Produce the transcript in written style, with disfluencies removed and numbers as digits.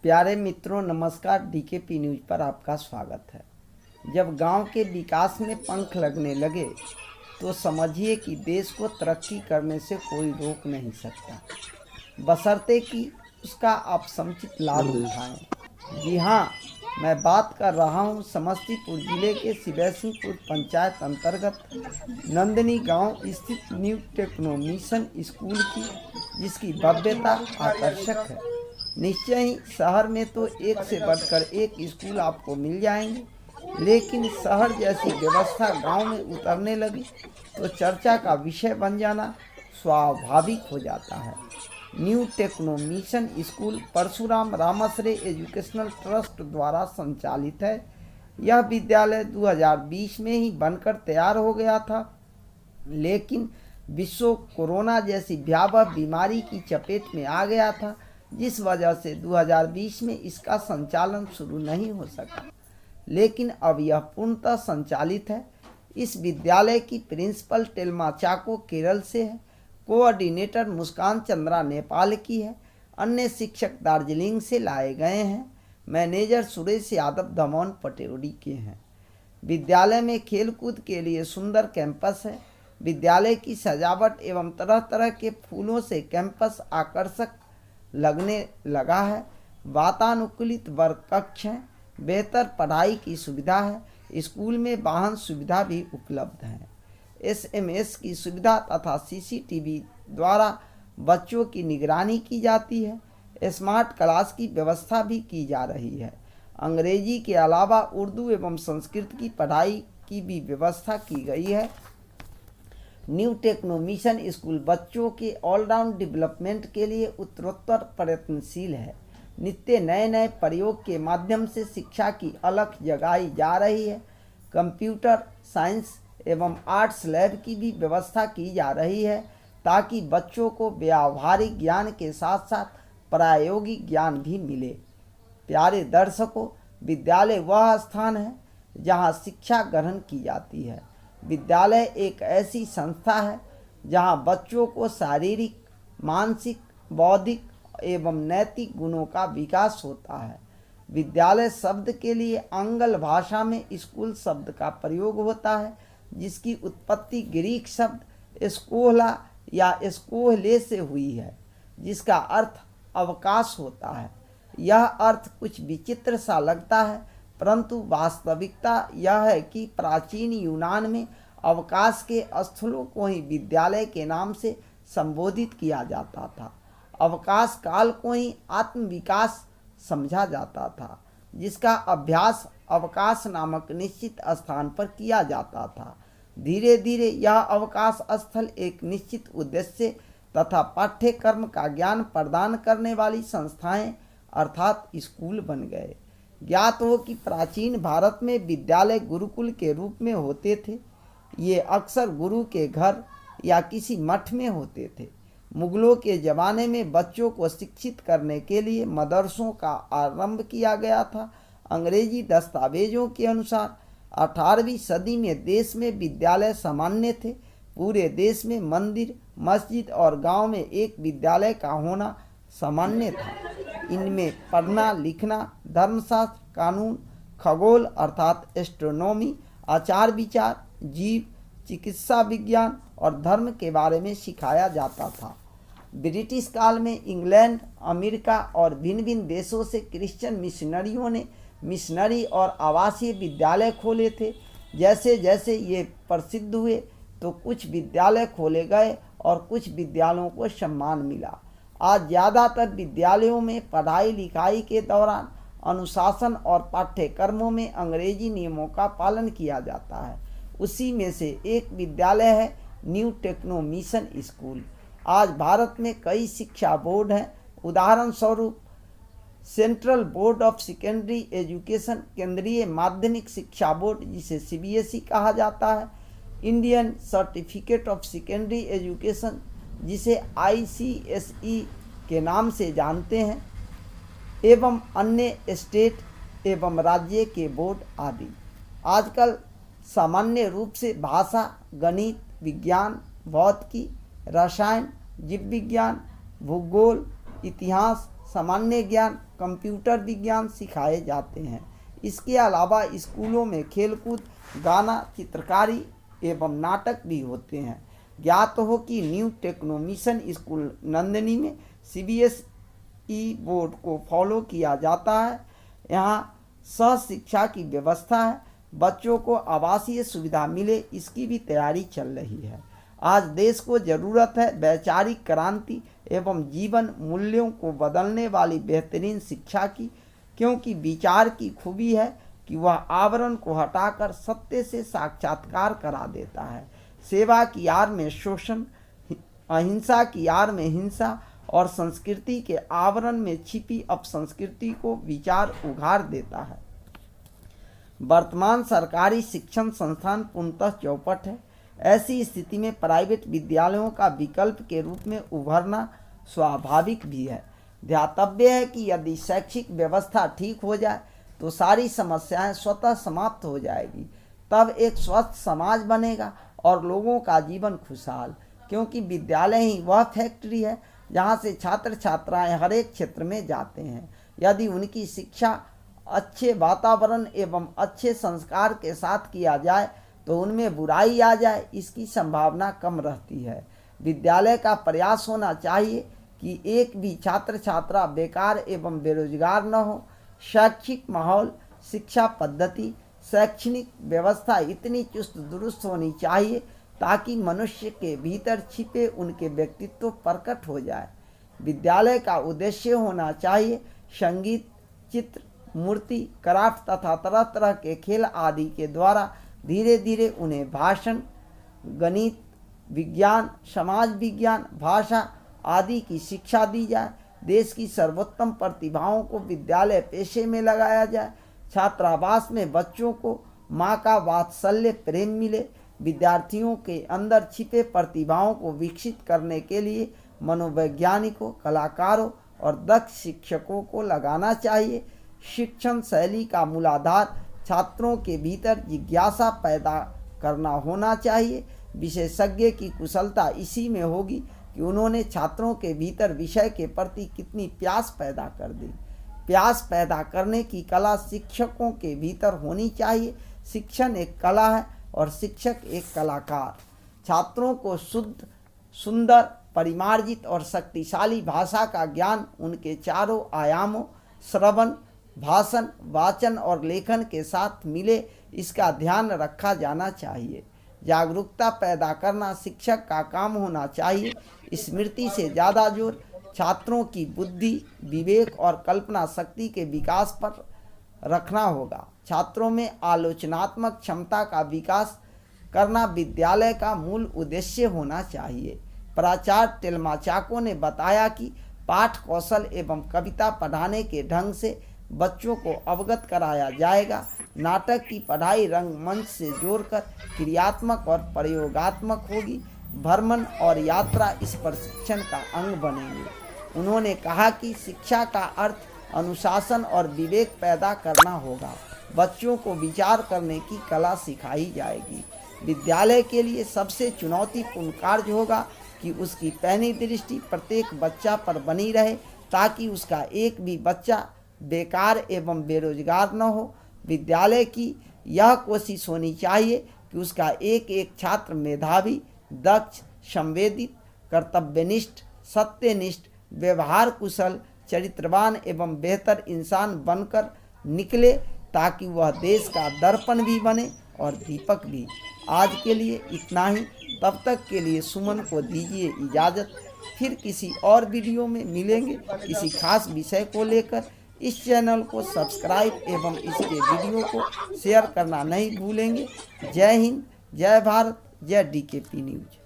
प्यारे मित्रों नमस्कार। डीकेपी न्यूज पर आपका स्वागत है। जब गांव के विकास में पंख लगने लगे तो समझिए कि देश को तरक्की करने से कोई रोक नहीं सकता, बशर्ते कि उसका आप समुचित लाभ उठाएं। जी हाँ, मैं बात कर रहा हूँ समस्तीपुर जिले के शिवसिंहपुर पंचायत अंतर्गत नंदनी गांव स्थित न्यू टेक्नो मिशन स्कूल की, जिसकी भव्यता आकर्षक है। निश्चय ही शहर में तो एक से बढ़कर एक स्कूल आपको मिल जाएंगे, लेकिन शहर जैसी व्यवस्था गांव में उतरने लगी तो चर्चा का विषय बन जाना स्वाभाविक हो जाता है। New techno mission school Parshuram Ramashray educational trust द्वारा संचालित है। यह विद्यालय 2020 में ही बनकर तैयार हो गया था, लेकिन विश्व कोरोना जैसी भयावह बीमारी की चपेट में आ गया था, जिस वजह से 2020 में इसका संचालन शुरू नहीं हो सका। लेकिन अब यह पूर्णतः संचालित है। इस विद्यालय की प्रिंसिपल टेल्मा चाको केरल से है, कोऑर्डिनेटर मुस्कान चंद्रा नेपाल की है, अन्य शिक्षक दार्जिलिंग से लाए गए हैं, मैनेजर सुरेश यादव दमन पटेरी के हैं। विद्यालय में खेलकूद के लिए सुंदर कैंपस है। विद्यालय की सजावट एवं तरह तरह के फूलों से कैंपस आकर्षक लगने लगा है। वातानुकूलित वर्ग कक्ष हैं, बेहतर पढ़ाई की सुविधा है। स्कूल में वाहन सुविधा भी उपलब्ध है। एसएमएस की सुविधा तथा सीसीटीवी द्वारा बच्चों की निगरानी की जाती है। स्मार्ट क्लास की व्यवस्था भी की जा रही है। अंग्रेजी के अलावा उर्दू एवं संस्कृत की पढ़ाई की भी व्यवस्था की गई है। न्यू टेक्नो मिशन स्कूल बच्चों के ऑलराउंड डेवलपमेंट के लिए उत्तरोत्तर प्रयत्नशील है। नित्य नए नए प्रयोग के माध्यम से शिक्षा की अलख जगाई जा रही है। कंप्यूटर साइंस एवं आर्ट्स लैब की भी व्यवस्था की जा रही है, ताकि बच्चों को व्यावहारिक ज्ञान के साथ साथ प्रायोगिक ज्ञान भी मिले। प्यारे दर्शकों, विद्यालय वह स्थान है जहां शिक्षा ग्रहण की जाती है। विद्यालय एक ऐसी संस्था है जहां बच्चों को शारीरिक, मानसिक, बौद्धिक एवं नैतिक गुणों का विकास होता है। विद्यालय शब्द के लिए आंग्ल भाषा में स्कूल शब्द का प्रयोग होता है, जिसकी उत्पत्ति ग्रीक शब्द स्कोला या स्कोहले से हुई है, जिसका अर्थ अवकाश होता है। यह अर्थ कुछ विचित्र सा लगता है, परंतु वास्तविकता यह है कि प्राचीन यूनान में अवकाश के स्थलों को ही विद्यालय के नाम से संबोधित किया जाता था। अवकाश काल को ही आत्मविकास समझा जाता था, जिसका अभ्यास अवकाश नामक निश्चित स्थान पर किया जाता था। धीरे धीरे यह अवकाश स्थल एक निश्चित उद्देश्य तथा पाठ्यक्रम का ज्ञान प्रदान करने वाली संस्थाएं अर्थात स्कूल बन गए। ज्ञात हो कि प्राचीन भारत में विद्यालय गुरुकुल के रूप में होते थे। ये अक्सर गुरु के घर या किसी मठ में होते थे। मुगलों के ज़माने में बच्चों को शिक्षित करने के लिए मदरसों का आरंभ किया गया था। अंग्रेजी दस्तावेजों के अनुसार 18वीं सदी में देश में विद्यालय सामान्य थे। पूरे देश में मंदिर, मस्जिद और गांव में एक विद्यालय का होना सामान्य था। इनमें पढ़ना लिखना, धर्मशास्त्र, कानून, खगोल अर्थात एस्ट्रोनॉमी, आचार विचार, जीव, चिकित्सा विज्ञान और धर्म के बारे में सिखाया जाता था। ब्रिटिश काल में इंग्लैंड, अमेरिका और भिन्न भिन्न देशों से क्रिश्चियन मिशनरियों ने मिशनरी और आवासीय विद्यालय खोले थे। जैसे जैसे ये प्रसिद्ध हुए तो कुछ विद्यालय खोले गए और कुछ विद्यालयों को सम्मान मिला। आज ज़्यादातर विद्यालयों में पढ़ाई लिखाई के दौरान अनुशासन और पाठ्यक्रमों में अंग्रेजी नियमों का पालन किया जाता है। उसी में से एक विद्यालय है न्यू टेक्नो मिशन स्कूल। आज भारत में कई शिक्षा बोर्ड हैं। उदाहरण स्वरूप central board of secondary education, केंद्रीय माध्यमिक शिक्षा बोर्ड जिसे सीबीएसई कहा जाता है, Indian certificate of secondary education जिसे आईसीएसई के नाम से जानते हैं, एवं अन्य स्टेट एवं राज्य के बोर्ड आदि। आजकल सामान्य रूप से भाषा, गणित, विज्ञान, भौतिकी, रसायन, जीव विज्ञान, भूगोल, इतिहास, सामान्य ज्ञान, कंप्यूटर विज्ञान सिखाए जाते हैं। इसके अलावा स्कूलों में खेलकूद, गाना, चित्रकारी एवं नाटक भी होते हैं। ज्ञात हो कि new techno mission school Nandini में CBSE बोर्ड को फॉलो किया जाता है। यहाँ सह शिक्षा की व्यवस्था है। बच्चों को आवासीय सुविधा मिले, इसकी भी तैयारी चल रही है। आज देश को जरूरत है वैचारिक क्रांति एवं जीवन मूल्यों को बदलने वाली बेहतरीन शिक्षा की, क्योंकि विचार की खूबी है कि वह आवरण को हटाकर सत्य से साक्षात्कार करा देता है। सेवा की आड़ में शोषण, अहिंसा की आड़ में हिंसा और संस्कृति के आवरण में छिपी अपसंस्कृति को विचार उघाड़ देता है। वर्तमान सरकारी शिक्षण संस्थान पूर्णतः चौपट है। ऐसी स्थिति में प्राइवेट विद्यालयों का विकल्प के रूप में उभरना स्वाभाविक भी है। ध्यातव्य है कि यदि शैक्षिक व्यवस्था ठीक हो जाए तो सारी समस्याएं स्वतः समाप्त हो जाएगी। तब एक स्वस्थ समाज बनेगा और लोगों का जीवन खुशहाल, क्योंकि विद्यालय ही वह फैक्ट्री है जहां से छात्र छात्राएं हर एक क्षेत्र में जाते हैं। यदि उनकी शिक्षा अच्छे वातावरण एवं अच्छे संस्कार के साथ किया जाए तो उनमें बुराई आ जाए, इसकी संभावना कम रहती है। विद्यालय का प्रयास होना चाहिए कि एक भी छात्र छात्रा बेकार एवं बेरोजगार न हो। शैक्षिक माहौल, शिक्षा पद्धति, शैक्षणिक व्यवस्था इतनी चुस्त दुरुस्त होनी चाहिए ताकि मनुष्य के भीतर छिपे उनके व्यक्तित्व प्रकट हो जाए। विद्यालय का उद्देश्य होना चाहिए संगीत, चित्र, मूर्ति, क्राफ्ट तथा तरह तरह के खेल आदि के द्वारा धीरे धीरे उन्हें भाषण, गणित, विज्ञान, समाज विज्ञान, भाषा आदि की शिक्षा दी जाए। देश की सर्वोत्तम प्रतिभाओं को विद्यालय पेशे में लगाया जाए। छात्रावास में बच्चों को माँ का वात्सल्य प्रेम मिले। विद्यार्थियों के अंदर छिपे प्रतिभाओं को विकसित करने के लिए मनोवैज्ञानिकों, कलाकारों और दक्ष शिक्षकों को लगाना चाहिए। शिक्षण शैली का मूलाधार छात्रों के भीतर जिज्ञासा पैदा करना होना चाहिए। विशेषज्ञ की कुशलता इसी में होगी कि उन्होंने छात्रों के भीतर विषय के प्रति कितनी प्यास पैदा कर दी। प्यास पैदा करने की कला शिक्षकों के भीतर होनी चाहिए। शिक्षण एक कला है और शिक्षक एक कलाकार। छात्रों को शुद्ध, सुंदर, परिमार्जित और शक्तिशाली भाषा का ज्ञान उनके चारों आयामों श्रवण, भाषण, वाचन और लेखन के साथ मिले, इसका ध्यान रखा जाना चाहिए। जागरूकता पैदा करना शिक्षक का काम होना चाहिए। स्मृति से ज़्यादा जोर छात्रों की बुद्धि, विवेक और कल्पना शक्ति के विकास पर रखना होगा। छात्रों में आलोचनात्मक क्षमता का विकास करना विद्यालय का मूल उद्देश्य होना चाहिए। प्राचार्य टेलमाचाको ने बताया कि पाठ कौशल एवं कविता पढ़ाने के ढंग से बच्चों को अवगत कराया जाएगा। नाटक की पढ़ाई रंगमंच से जोड़कर क्रियात्मक और प्रयोगात्मक होगी। भ्रमण और यात्रा इस प्रशिक्षण का अंग बनेंगे। उन्होंने कहा कि शिक्षा का अर्थ अनुशासन और विवेक पैदा करना होगा। बच्चों को विचार करने की कला सिखाई जाएगी। विद्यालय के लिए सबसे चुनौतीपूर्ण कार्य होगा कि उसकी पैनी दृष्टि प्रत्येक बच्चा पर बनी रहे, ताकि उसका एक भी बच्चा बेकार एवं बेरोजगार न हो। विद्यालय की यह कोशिश होनी चाहिए कि उसका एक एक छात्र मेधावी, दक्ष, संवेदित, कर्तव्यनिष्ठ, सत्यनिष्ठ, व्यवहार कुशल, चरित्रवान एवं बेहतर इंसान बनकर निकले, ताकि वह देश का दर्पण भी बने और दीपक भी। आज के लिए इतना ही। तब तक के लिए सुमन को दीजिए इजाज़त। फिर किसी और वीडियो में मिलेंगे किसी खास विषय को लेकर। इस चैनल को सब्सक्राइब एवं इसके वीडियो को शेयर करना नहीं भूलेंगे। जय हिंद, जय भारत, जय DKP न्यूज।